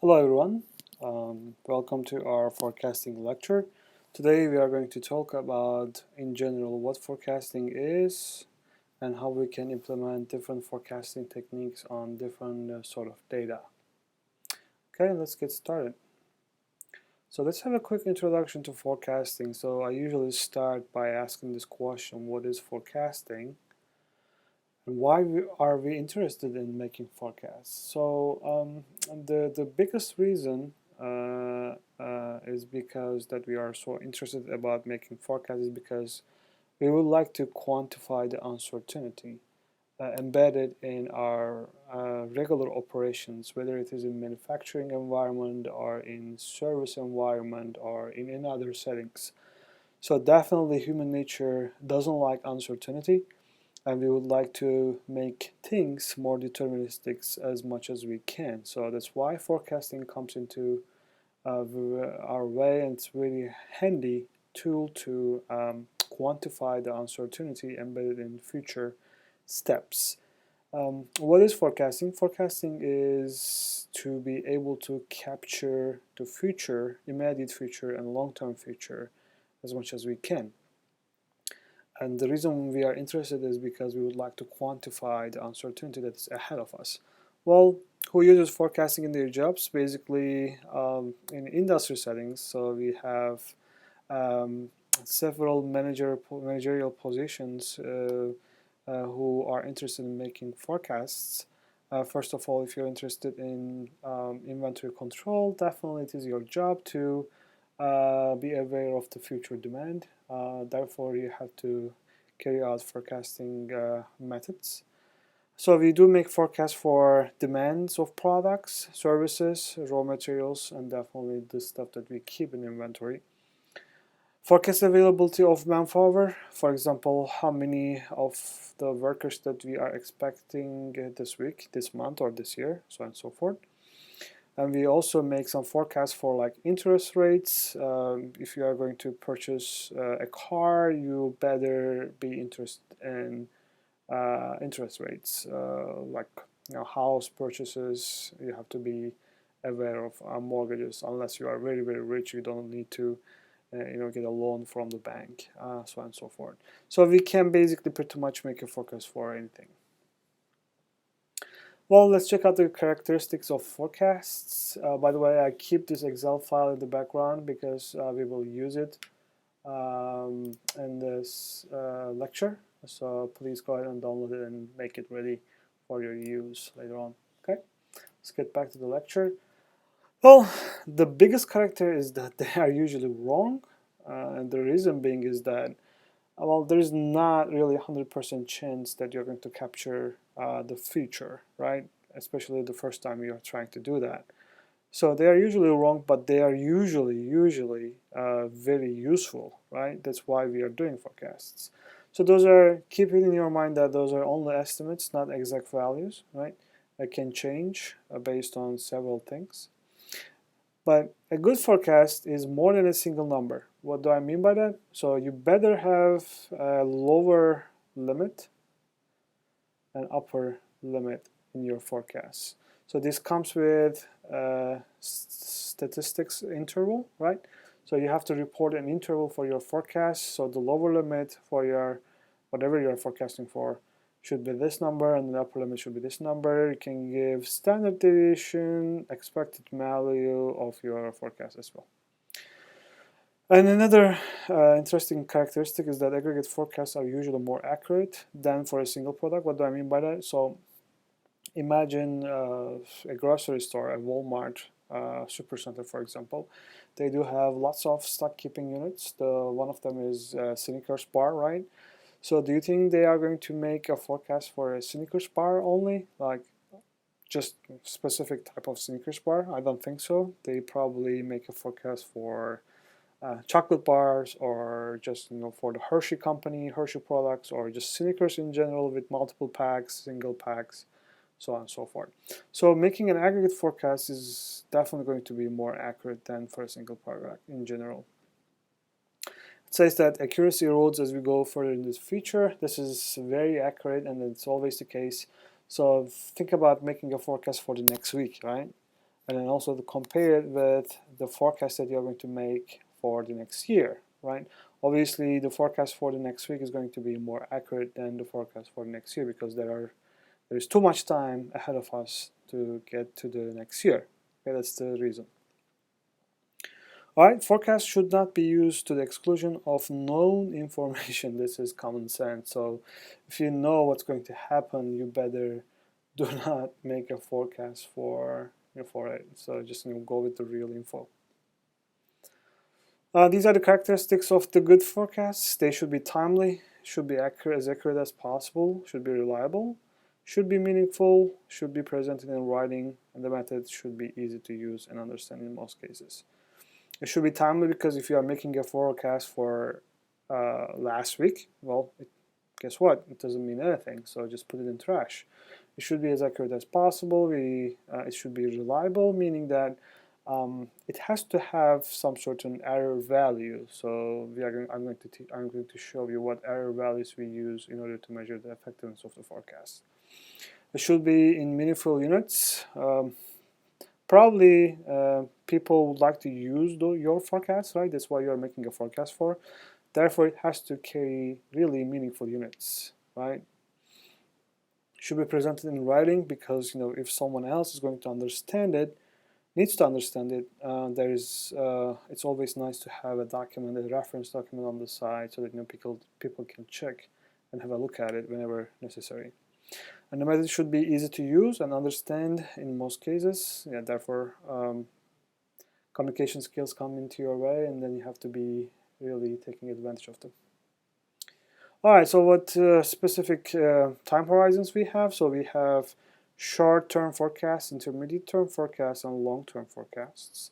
Hello everyone, welcome to our forecasting lecture. Today we are going to talk about in general what forecasting is and how we can implement different forecasting techniques on different sort of data. Okay, let's get started. So let's have a quick introduction to forecasting. So I usually start by asking this question, what is forecasting? And why are we interested in making forecasts? So the biggest reason is because that we are so interested about making forecasts is because we would like to quantify the uncertainty embedded in our regular operations, whether it is in manufacturing environment or in service environment or in other settings. So definitely human nature doesn't like uncertainty, and we would like to make things more deterministic as much as we can. So that's why forecasting comes into our way, and it's really handy tool to quantify the uncertainty embedded in future steps. What is forecasting? Forecasting is to be able to capture the future, immediate future, and long-term future as much as we can. And the reason we are interested is because we would like to quantify the uncertainty that is ahead of us. Well, who uses forecasting in their jobs? Basically, in industry settings. So we have um, several managerial positions who are interested in making forecasts. First of all, if you're interested in inventory control, definitely it is your job to be aware of the future demand. Therefore, you have to carry out forecasting methods. So we do make forecasts for demands of products, services, raw materials, and definitely the stuff that we keep in inventory. Forecast availability of manpower, for example, how many of the workers that we are expecting this week, this month, or this year, so on and so forth. And we also make some forecasts for like interest rates. If you are going to purchase a car, you better be interested in interest rates. Like house purchases, you have to be aware of mortgages. Unless you are very very rich, you don't need to get a loan from the bank, so on and so forth. So we can basically pretty much make a forecast for anything. Well, let's check out the characteristics of forecasts. By the way, I keep this Excel file in the background because we will use it in this lecture. So please go ahead and download it and make it ready for your use later on. Okay, let's get back to the lecture. Well, the biggest character is that they are usually wrong, and the reason being is that well, there's not really 100% chance that you're going to capture the future, right? Especially the first time you're trying to do that. So they are usually wrong, but they are usually very useful, right? That's why we are doing forecasts. So those are, keep it in your mind that those are only estimates, not exact values, right? It can change based on several things. But a good forecast is more than a single number. What do I mean by that? So you better have a lower limit and upper limit in your forecast. So this comes with a statistics interval, right? So you have to report an interval for your forecast. So the lower limit for your whatever you're forecasting for should be this number, and the upper limit should be this number. You can give standard deviation, expected value of your forecast as well. And another interesting characteristic is that aggregate forecasts are usually more accurate than for a single product. What do I mean by that? So imagine a grocery store, a Walmart supercenter, for example. They do have lots of stock keeping units. One of them is Snickers bar, right? So do you think they are going to make a forecast for a Snickers bar only, like just specific type of Snickers bar? I don't think so. They probably make a forecast for chocolate bars, or just for the Hershey company, Hershey products, or just Snickers in general with multiple packs, single packs, so on and so forth. So making an aggregate forecast is definitely going to be more accurate than for a single product in general. It says that accuracy erodes as we go further in this feature. This is very accurate, and it's always the case. So think about making a forecast for the next week, right? and then also to compare it with the forecast that you're going to make for the next year, right? Obviously, the forecast for the next week is going to be more accurate than the forecast for the next year because there is too much time ahead of us to get to the next year. Okay, that's the reason. Alright, forecasts should not be used to the exclusion of known information. This is common sense. So if you know what's going to happen, you better do not make a forecast for it. So just go with the real info. These are the characteristics of the good forecasts. They should be timely, should be as accurate as possible, should be reliable, should be meaningful, should be presented in writing, and the method should be easy to use and understand in most cases. It should be timely because if you are making a forecast for last week, well, guess what? It doesn't mean anything, so just put it in trash. It should be as accurate as possible. It should be reliable, meaning that it has to have some certain error value. So I'm going to show you what error values we use in order to measure the effectiveness of the forecast. It should be in meaningful units. Probably people would like to use your forecast, right? That's why you're making a forecast for. Therefore, it has to carry really meaningful units, right? Should be presented in writing because if someone else is going to understand it, needs to understand it, it's always nice to have a document, a reference document on the side, so that people can check and have a look at it whenever necessary. And the method should be easy to use and understand in most cases. Yeah, therefore, communication skills come into your way, and then you have to be really taking advantage of them. All right, so what specific time horizons we have? So we have short-term forecasts, intermediate-term forecasts, and long-term forecasts.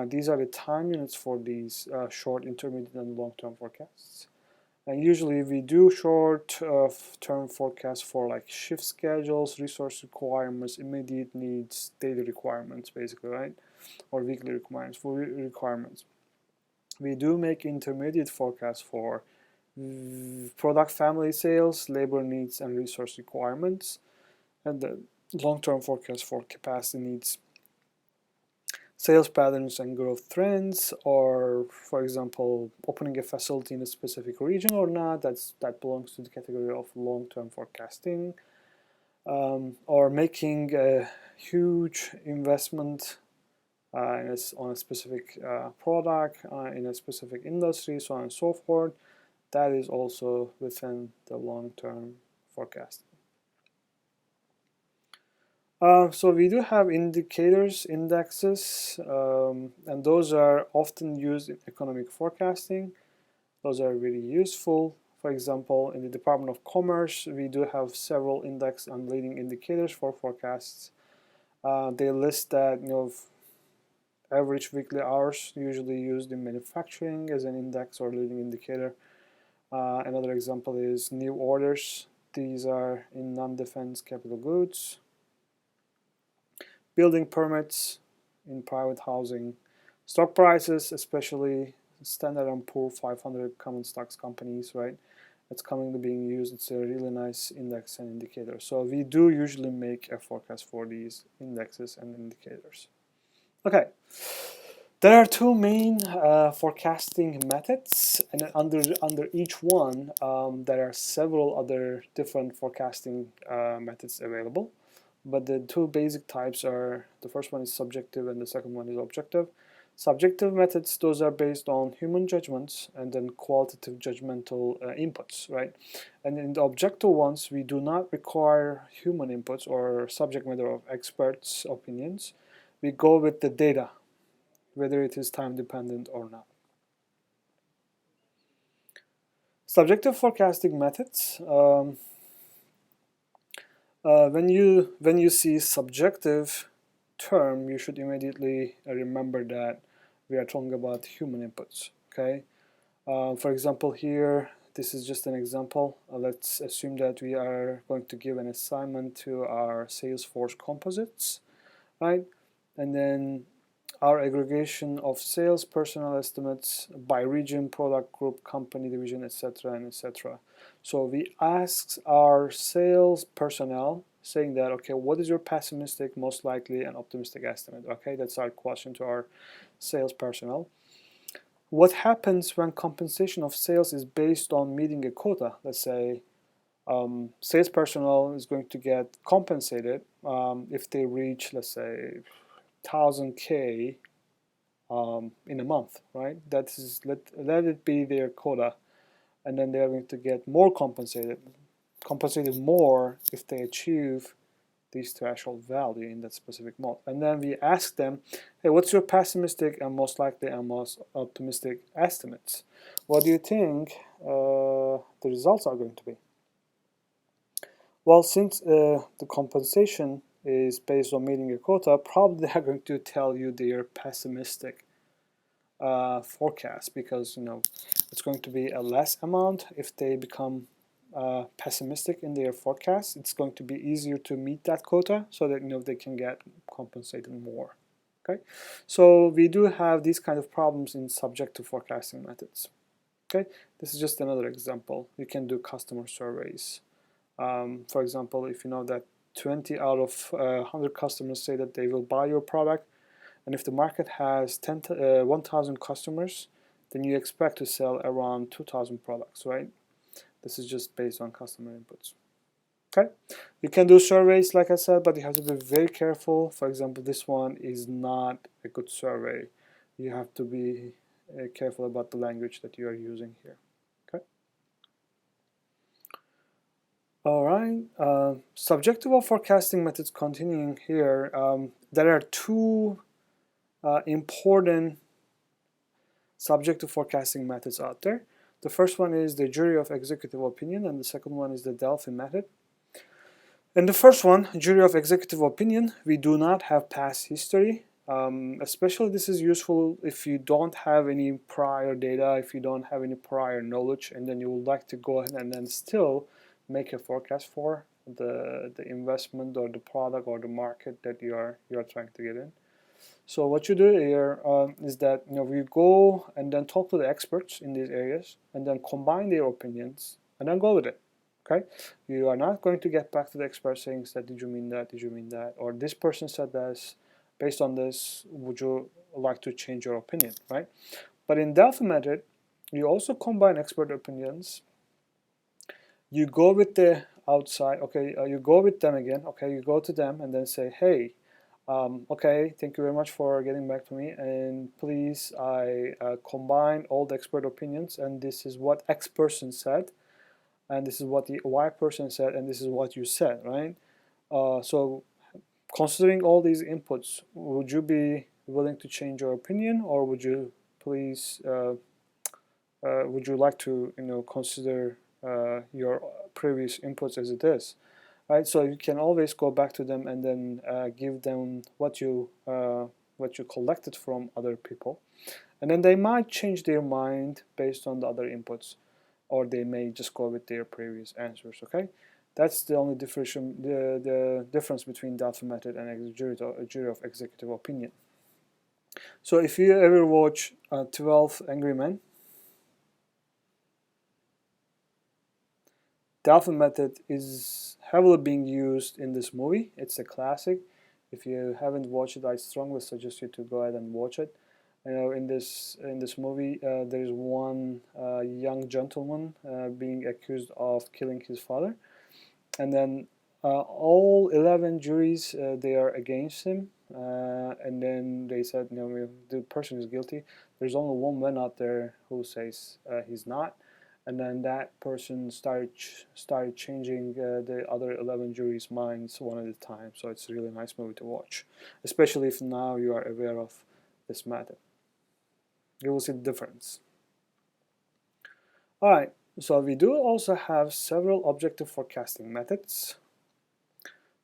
These are the time units for these short, intermediate, and long-term forecasts. And usually we do short-term forecasts for like shift schedules, resource requirements, immediate needs, daily requirements, basically, right? Or weekly requirements. We do make intermediate forecasts for product family sales, labor needs, and resource requirements, and the long-term forecast for capacity needs, sales patterns and growth trends, or for example opening a facility in a specific region or not. That belongs to the category of long-term forecasting. Or making a huge investment on a specific product in a specific industry, so on and so forth. That is also within the long-term forecasting. So we do have indicators, indexes, and those are often used in economic forecasting. Those are really useful. For example, in the Department of Commerce, we do have several index and leading indicators for forecasts. They list that average weekly hours usually used in manufacturing as an index or leading indicator. Another example is new orders. These are in non-defense capital goods. Building permits in private housing. Stock prices, especially Standard & Poor's 500 common stocks companies, right? It's commonly being used. It's a really nice index and indicator. So we do usually make a forecast for these indexes and indicators. Okay. There are two main forecasting methods, and under each one there are several other different forecasting methods available. But the two basic types are, the first one is subjective and the second one is objective. Subjective methods, those are based on human judgments and then qualitative judgmental inputs, right? And in the objective ones, we do not require human inputs or subject matter of experts' opinions. We go with the data, whether it is time dependent or not. Subjective forecasting methods. When you see subjective term, you should immediately remember that we are talking about human inputs. Okay. For example, here this is just an example. Let's assume that we are going to give an assignment to our Salesforce composites, right? And then our aggregation of sales personnel estimates by region, product group, company division, etc. and etc. So we ask our sales personnel, saying that, okay, what is your pessimistic, most likely, and optimistic estimate? Okay, that's our question to our sales personnel. What happens when compensation of sales is based on meeting a quota? Let's say sales personnel is going to get compensated if they reach, let's say, 1000K in a month, right? That is, let it be their quota, and then they're going to get more compensated more if they achieve this threshold value in that specific month. And then we ask them, hey, what's your pessimistic and most likely and most optimistic estimates? What do you think the results are going to be? Well, since the compensation is based on meeting a quota, probably they're going to tell you their pessimistic forecast, because it's going to be a less amount if they become pessimistic in their forecast. It's going to be easier to meet that quota, so that they can get compensated more. Okay, so we do have these kind of problems in subjective forecasting methods. Okay, this is just another example. You can do customer surveys. For example, if you know that 20 out of 100 customers say that they will buy your product, and if the market has 1,000 customers, then you expect to sell around 2,000 products, right? This is just based on customer inputs. Okay, you can do surveys, like I said, but you have to be very careful. For example, this one is not a good survey. You have to be careful about the language that you are using here. Okay. All right. Subjective forecasting methods. Continuing here, there are two important subjective forecasting methods out there. The first one is the jury of executive opinion, and the second one is the Delphi method. In the first one, jury of executive opinion, we do not have past history. Especially this is useful if you don't have any prior data, if you don't have any prior knowledge, and then you would like to go ahead and then still make a forecast for the investment or the product or the market that you are trying to get in. So what you do here is that we go and then talk to the experts in these areas and then combine their opinions and then go with it. Okay, you are not going to get back to the expert saying that, did you mean that, did you mean that, or this person said this, based on this, would you like to change your opinion, right? But in Delphi method, you also combine expert opinions. You go with the outside, okay, you go with them again, okay, you go to them and then say, hey, okay, thank you very much for getting back to me, and please, I combine all the expert opinions, and this is what X person said, and this is what the Y person said, and this is what you said, right? So considering all these inputs, would you be willing to change your opinion, or would you please would you like to consider your previous inputs as it is, right? So you can always go back to them and then give them what you collected from other people, and then they might change their mind based on the other inputs, or they may just go with their previous answers. Okay, that's the only the difference between Delphi method and jury of executive opinion. So if you ever watch 12 Angry Men, Delphi method is heavily being used in this movie. It's a classic. If you haven't watched it, I strongly suggest you to go ahead and watch it. In this movie, there is one young gentleman being accused of killing his father, and then all 11 juries they are against him, and then they said, the person is guilty. There's only one man out there who says he's not, and then that person started changing the other 11 juries' minds one at a time. So it's a really nice movie to watch, especially if now you are aware of this method. You will see the difference. Alright, so we do also have several objective forecasting methods.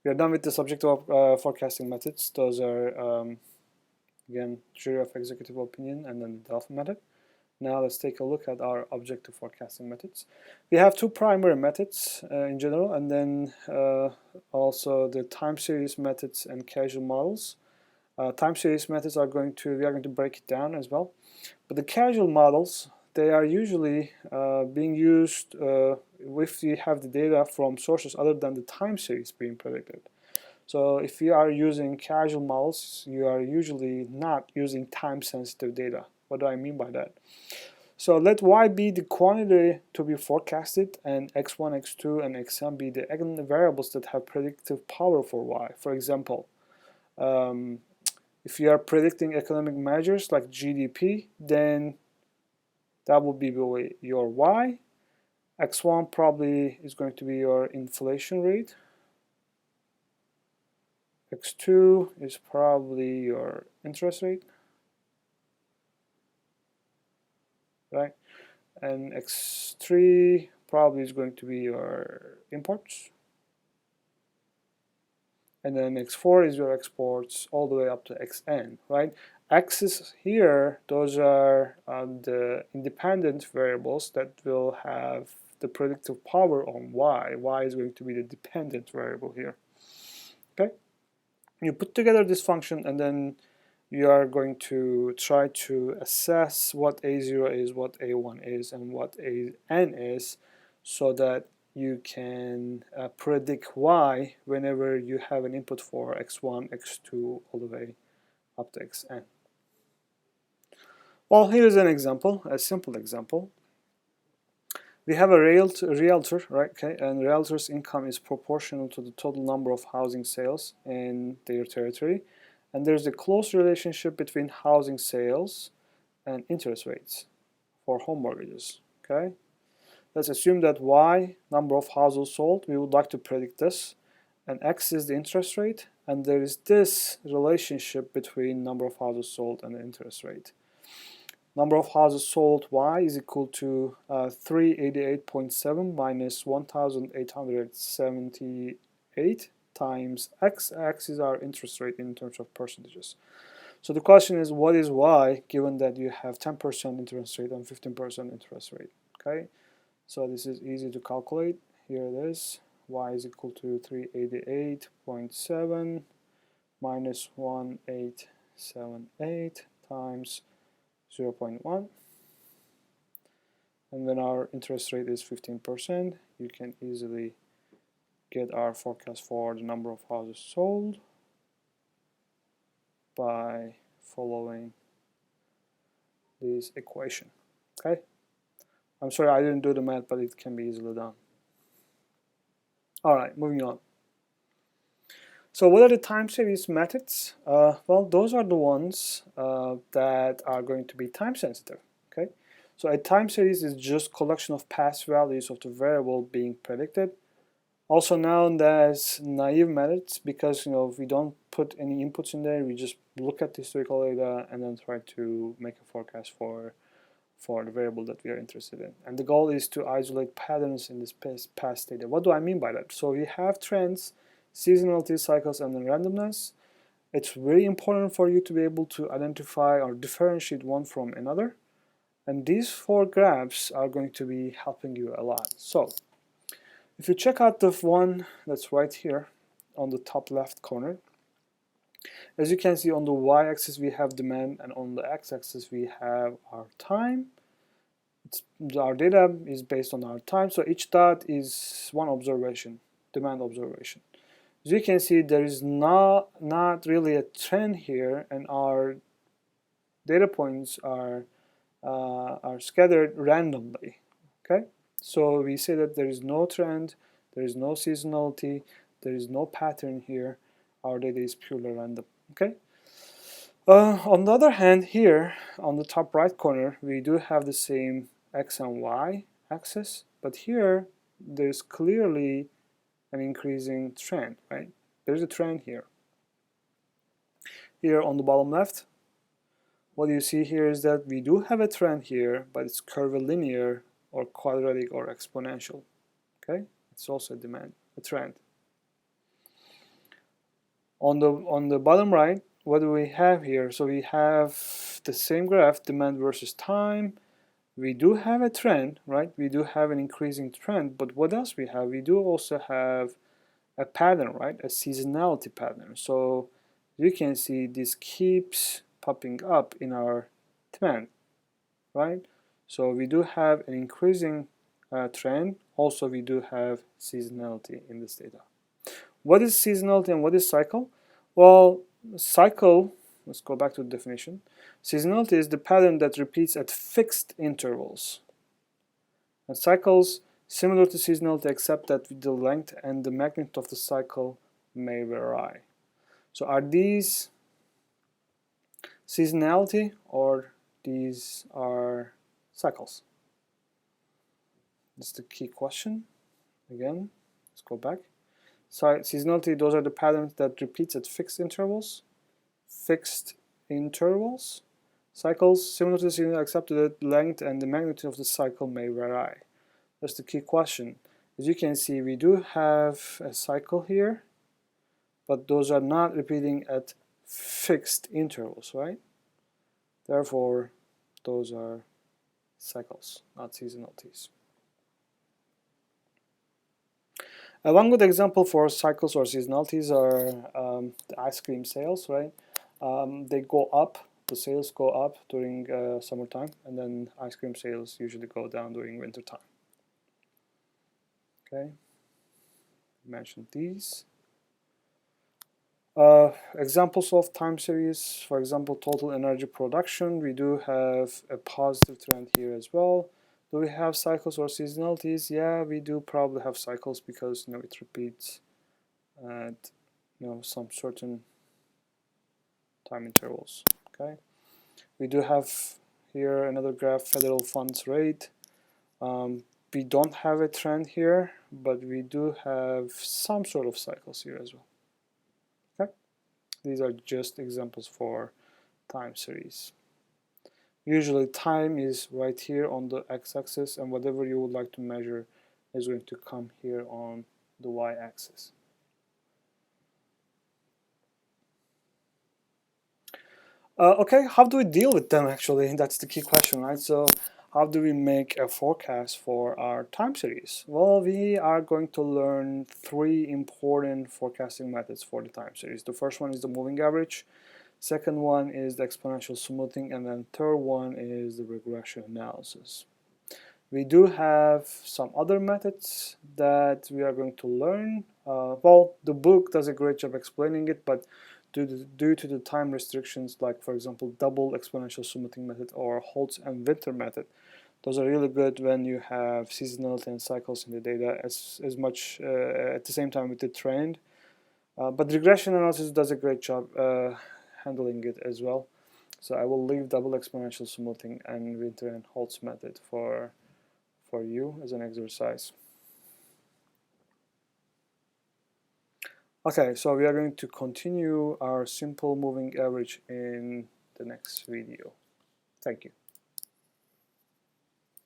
We are done with the subjective forecasting methods. Those are, again, jury of executive opinion and then the Delphi method. Now let's take a look at our objective forecasting methods. We have two primary methods in general, and then also the time series methods and causal models. Time series methods we are going to break it down as well. But the causal models, they are usually being used if you have the data from sources other than the time series being predicted. So if you are using causal models, you are usually not using time-sensitive data. What do I mean by that? So let y be the quantity to be forecasted, and x1, x2, and xn be the variables that have predictive power for y. For example, if you are predicting economic measures like GDP, then that will be your y. X1 probably is going to be your inflation rate. X2 is probably your interest rate, right? And X3 probably is going to be your imports. And then X4 is your exports all the way up to Xn, right? X's here, those are the independent variables that will have the predictive power on y. Y is going to be the dependent variable here. Okay? You put together this function and then you are going to try to assess what A0 is, what A1 is, and what AN is, so that you can predict Y whenever you have an input for X1, X2, all the way up to Xn. Well, here's an example, a simple example. We have a realtor, right? Okay, and realtor's income is proportional to the total number of housing sales in their territory. And there's a close relationship between housing sales and interest rates for home mortgages. Okay, let's assume that Y, number of houses sold, we would like to predict this, and X is the interest rate, and there is this relationship between number of houses sold and the interest rate. Number of houses sold Y is equal to 388.7 minus 1,878 times X. X is our interest rate in terms of percentages. So the question is, what is Y given that you have 10% interest rate and 15% interest rate? Okay, so this is easy to calculate. Here it is. Y is equal to 388.7 minus 1878 times 0.1, and when our interest rate is 15%, you can easily get our forecast for the number of houses sold by following this equation. Okay, I'm sorry I didn't do the math, but it can be easily done. All right, moving on. So what are the time series methods? Well, those are the ones that are going to be time sensitive. Okay, so a time series is just collection of past values of the variable being predicted, also known as naive methods, because we don't put any inputs in there. We just look at the historical data and then try to make a forecast for the variable that we are interested in. And the goal is to isolate patterns in this past data. What do I mean by that? So we have trends, seasonality, cycles, and then randomness. It's very important for you to be able to identify or differentiate one from another. And these four graphs are going to be helping you a lot. So if you check out the one that's right here on the top left corner, as you can see, on the y-axis we have demand, and on the x-axis we have our time. Our data is based on our time, so each dot is one observation, demand observation. As you can see, there is not really a trend here, and our data points are scattered randomly. Okay, so we say that there is no trend, there is no seasonality, there is no pattern here. Our data is purely random. Okay. On the other hand, here on the top right corner, we do have the same x and y axis, but here there's clearly an increasing trend, right? There's a trend here. Here on the bottom left, what you see here is that we do have a trend here, but it's curvilinear or quadratic or exponential. Okay, it's also a trend. On the bottom right, what do we have here? So we have the same graph, demand versus time. We do have a trend, right? We do have an increasing trend, but what else we have? We do also have a pattern, right? A seasonality pattern. So you can see this keeps popping up in our demand, right? So we do have an increasing trend. Also, we do have seasonality in this data. What is seasonality and what is cycle? Well, cycle, let's go back to the definition. Seasonality is the pattern that repeats at fixed intervals. And cycles, similar to seasonality, except that the length and the magnitude of the cycle may vary. So are these seasonality or these are cycles? That's the key question. Again, let's go back. So seasonality, those are the patterns that repeats at fixed intervals. Fixed intervals. Cycles, similar to seasonal, except that the length and the magnitude of the cycle may vary. That's the key question. As you can see, we do have a cycle here, but those are not repeating at fixed intervals, right? Therefore, those are cycles, not seasonalities. One good example for cycles or seasonalities are the ice cream sales, right? They go up, the sales go up during summertime, and then ice cream sales usually go down during wintertime. Okay, mentioned these. Examples of time series, for example, total energy production, we do have a positive trend here as well. Do we have cycles or seasonalities? Yeah, we do probably have cycles because it repeats at some certain time intervals. Okay, we do have here another graph, federal funds rate. We don't have a trend here, but we do have some sort of cycles here as well. Okay, these are just examples for time series. Usually time is right here on the x-axis, and whatever you would like to measure is going to come here on the y-axis. Okay, how do we deal with them actually? That's the key question, right? So how do we make a forecast for our time series? Well, we are going to learn three important forecasting methods for the time series. The first one is the moving average. Second one is the exponential smoothing, and then third one is the regression analysis. We do have some other methods that we are going to learn. Well, the book does a great job explaining it, but due to the time restrictions, like for example double exponential smoothing method or Holtz and Winter method, those are really good when you have seasonality and cycles in the data as much at the same time with the trend. But regression analysis does a great job handling it as well. So I will leave double exponential smoothing and Winter and Holtz method for you as an exercise. Okay, so we are going to continue our simple moving average in the next video. Thank you.